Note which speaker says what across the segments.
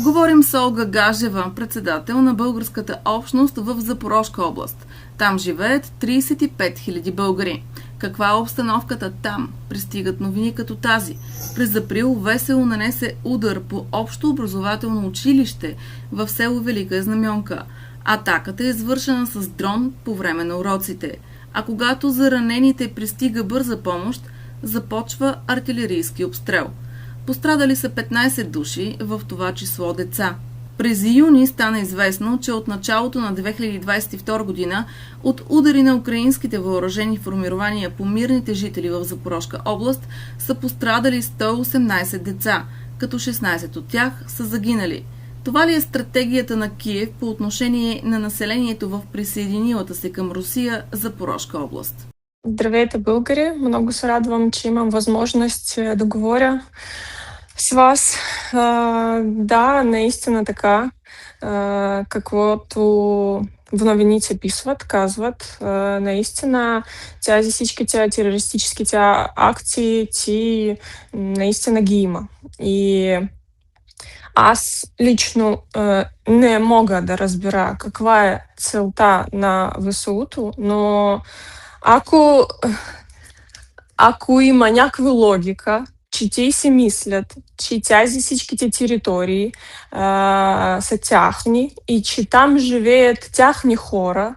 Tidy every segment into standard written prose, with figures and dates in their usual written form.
Speaker 1: Говорим с Олга Гажева, председател на българската общност в Запорожка област. Там живеят 35 000 българи. Каква е обстановката там? Пристигат новини като тази. През април весело нанесе удар по общо образователно училище в село Велика Знамянка. Атаката е извършена с дрон по време на уроците. А когато за ранените пристига бърза помощ, започва артилерийски обстрел. Пострадали са 15 души, в това число деца. През юни стана известно, че от началото на 2022 година от удари на украинските въоръжени формирования по мирните жители в Запорожка област са пострадали 118 деца, като 16 от тях са загинали. Това ли е стратегията на Киев по отношение на населението в присъединилата се към Русия Запорожка област?
Speaker 2: Здравейте, българи! Много се радвам, че имам възможност да говоря с вас. Да, наистина така. Каквото в новините писват, казват. Наистина всички тези терористически акции, наистина ги има. И аз лично не мога да разбера каква е целта на ВСУ-то, но ако има някаква логика, че те си мислят, че всичките території са тяхні, і че там живеят тяхні хора,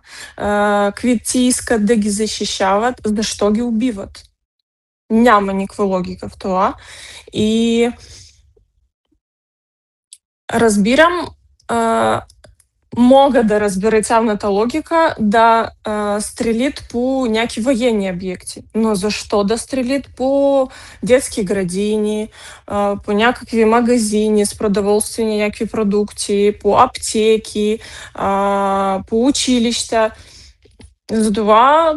Speaker 2: които ті искат да ги защищават, защо ги убиват? Няма никаква логика в това. И разбирам, мога да разбера тяхната логика да стрелят по някакви военни обекти. Но защо да стрелят по детски градини, по някакви магазини с продоволствени някакви продукти, по аптеки, по училища? Затова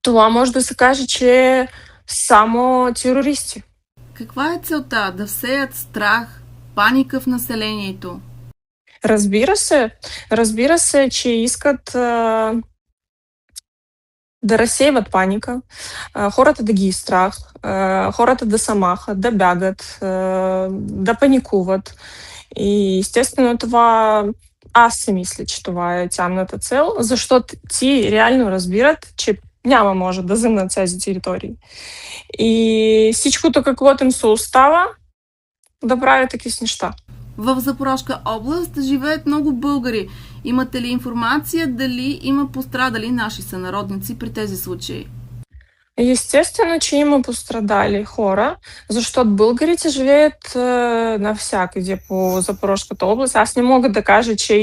Speaker 2: това може да се каже, че само терористи.
Speaker 1: Каква е целта? Да всеят страх, паника в населението?
Speaker 2: Разбира се, че искат да разсейват паника, хората да ги е страх, хората да се махат, да бягат, да паникуват. И естествено това, аз си мисля, че това е тяхната цел, защото ти реално разбират, че няма може да вземат тези територии. И всичкото каквото им се остава, да правят такива неща.
Speaker 1: В Запорожка област живеят много българи. Имате ли информация дали има пострадали наши сънародници при тези случаи?
Speaker 2: Естествено, че има пострадали хора, защото българите живеят навсякъде по Запорожката област. Аз не мога да кажа, че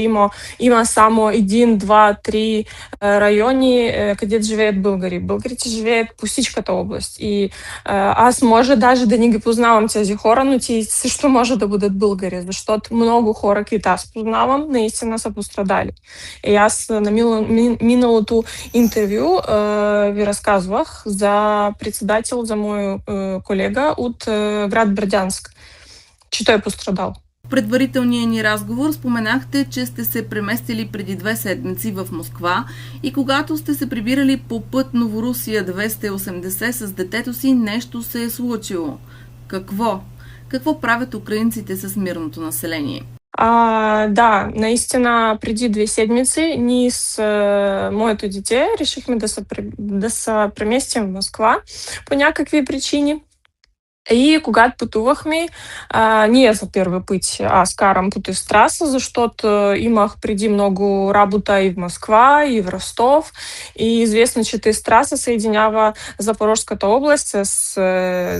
Speaker 2: има само един, два, три райони, където живеят българи. Българите живеят по всичката област. И аз може даже да не ги познавам тези хора, но те също може да бъдат българи, защото много хора, които аз познавам, наистина са пострадали. И аз на миналото интервю ви разказвах за председател, за мой колега от град Бердянск, че той е пострадал.
Speaker 1: В предварителния ни разговор споменахте, че сте се преместили преди 2 седмици в Москва и когато сте се прибирали по път Новорусия 280 с детето си, нещо се е случило. Какво? Какво правят украинците с мирното население?
Speaker 2: Да, наистина преди 2 седмици ние с моето дете решихме да се преместим в Москва по някакви причини. И когато пътувахме, ние за първи път аз карам по тази траса, защото имах преди много работа и в Москва, и в Ростов. И известно, че тази траса съединява Запорожската област с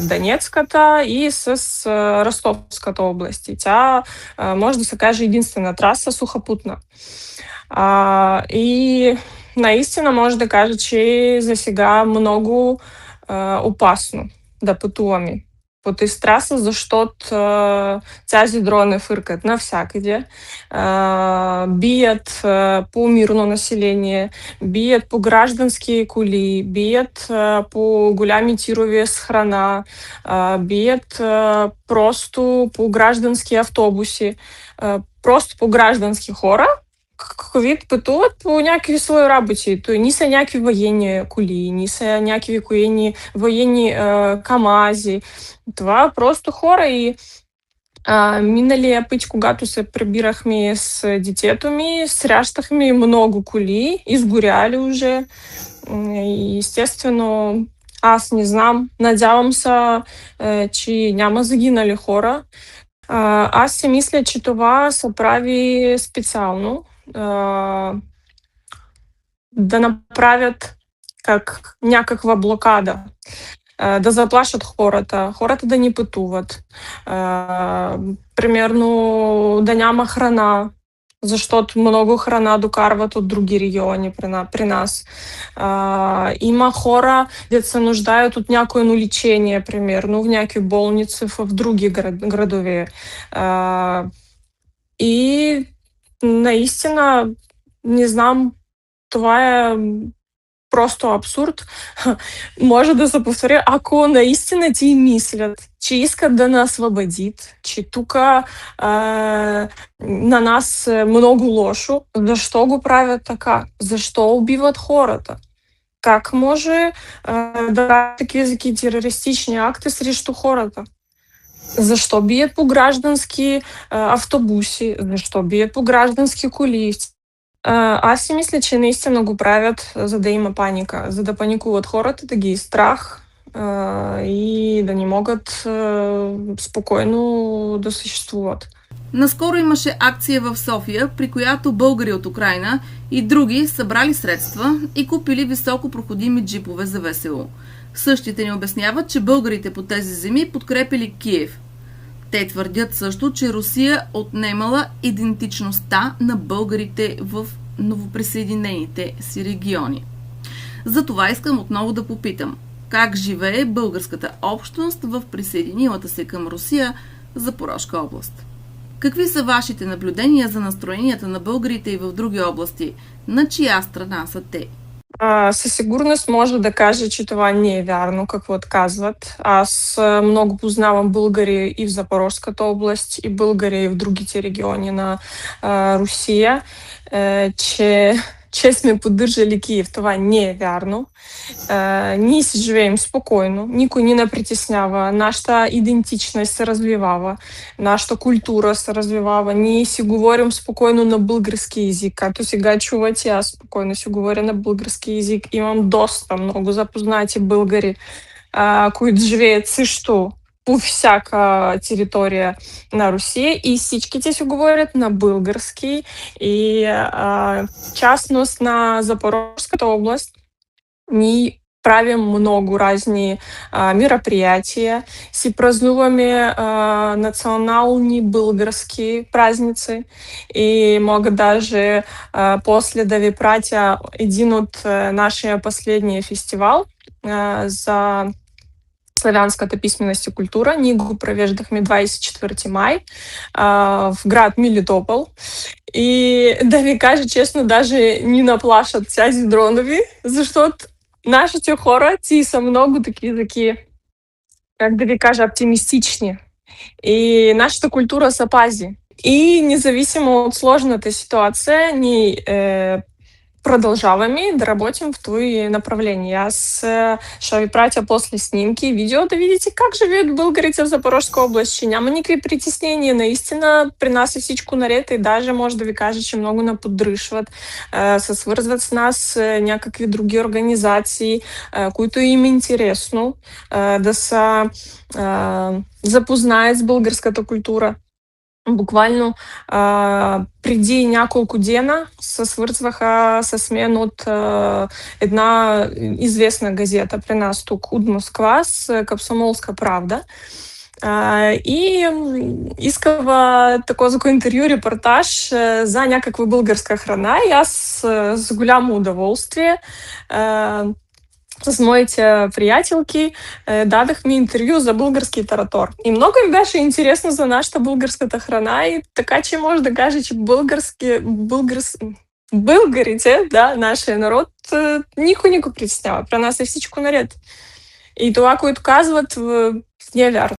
Speaker 2: Донецката и с Ростовската област. И тя, може да се каже, единствена траса сухопутна. И наистина може да кажа, че за сега много опасно да пътуваме по тази траса, защото тези дрони фъркат навсякъде, бият по мирно население, бият по граждански коли, бият по голями тирове с храна, бият просто по граждански автобуси, просто по граждански хора, които пътуват по някакви свои работи. То не са някакви военни коли, не са някакви военни КАМАЗи. Това просто хора и Миналия път, когато се прибирахме с детето ми, срещахме много коли, изгоряли уже. И естествено, аз не знам, надявам се, че няма загинали хора. Аз си мисля, че това се прави специално, а, да направят как някаква блокада, да заплашат хората да не пътуват. А, Примерно да няма храна, защото много храна докарват от други региони при нас. Има хора, дето се нуждаят от някое лечение, примерно, в някакви болници в други градове. А, и наистина, не знам, това е просто абсурд. Може да се повторя, ако наистина ти мислят, че искат да ни освободят, че тук на нас е много лошо, защо го правят така? Защо убиват хората? Как може да правят такива терористични акти срещу хората? Защо бият по граждански автобуси? Защо бият по граждански коли? Аз си мисля, че наистина го правят, за да има паника, за да паникуват хората, да ги е страх и да не могат спокойно да съществуват.
Speaker 1: Наскоро имаше акция в София, при която българи от Украйна и други събрали средства и купили високопроходими джипове за ВСУ. Същите ни обясняват, че българите по тези земи подкрепили Киев. Те твърдят също, че Русия отнемала идентичността на българите в новоприсъединените си региони. Затова искам отново да попитам, как живее българската общност в присъединилата се към Русия Запорожка област? Какви са вашите наблюдения за настроенията на българите и в други области? На чия страна са те?
Speaker 2: Със сигурност може да кажа, че това не е вярно, какво отказват. Аз много познавам българи и в Запорожската област, и българи и в другите региони на Русия, че сме поддържали Киев. Това не е вярно. Ние си живеем спокойно, никой не ни притеснява, нашата идентичност се развивава, нашата култура се развивава. Ние си говорим спокойно на български език. Както сега чувате, аз спокойно си говоря на български език. Имам доста много запознати българи, които живеят също по всяка територия на Русия и всичките си говорят на български. И частност на Запорожската област ние правим много разни мероприятия, си празнуваме национални български празници и мога даже после да ви пратя един от нашия последния фестивал за славянската писменост и култура. Ние го провеждахме 24 май в град Мелитопол. И да ви кажа честно, даже ни наплашат тези дронови, защото нашите хора, ти са много таки, как да ви кажа, оптимистични. И нашата култура се пази. И независимо от сложната ситуация, ние продолжаваме да работим в това направление. Аз ще ви пратя после снимки и видео да видите как живеят българите в Запорожска област, че няма никакви притеснения. Наистина при нас е всичко наред и даже може да ви кажа, че много ни поддръжват, се свързват с нас някакви други организации, които им е интересно да се запознаят с българската култура. Буквално преди няколко дена се свързваха с мен от една известна газета при нас тук от Москва, с Комсомолска правда. И искала такова интервю, репортаж за някаква българска храна. И аз с голямо удоволствие с моите приятелки дадахме интервю за български таратор. И много им беше интересно за нашата българската храна и така, че може да кажа, че българите, да, нашия народ, никой не го притеснява. При нас е всичко наред. И това, което казват, не е вярно.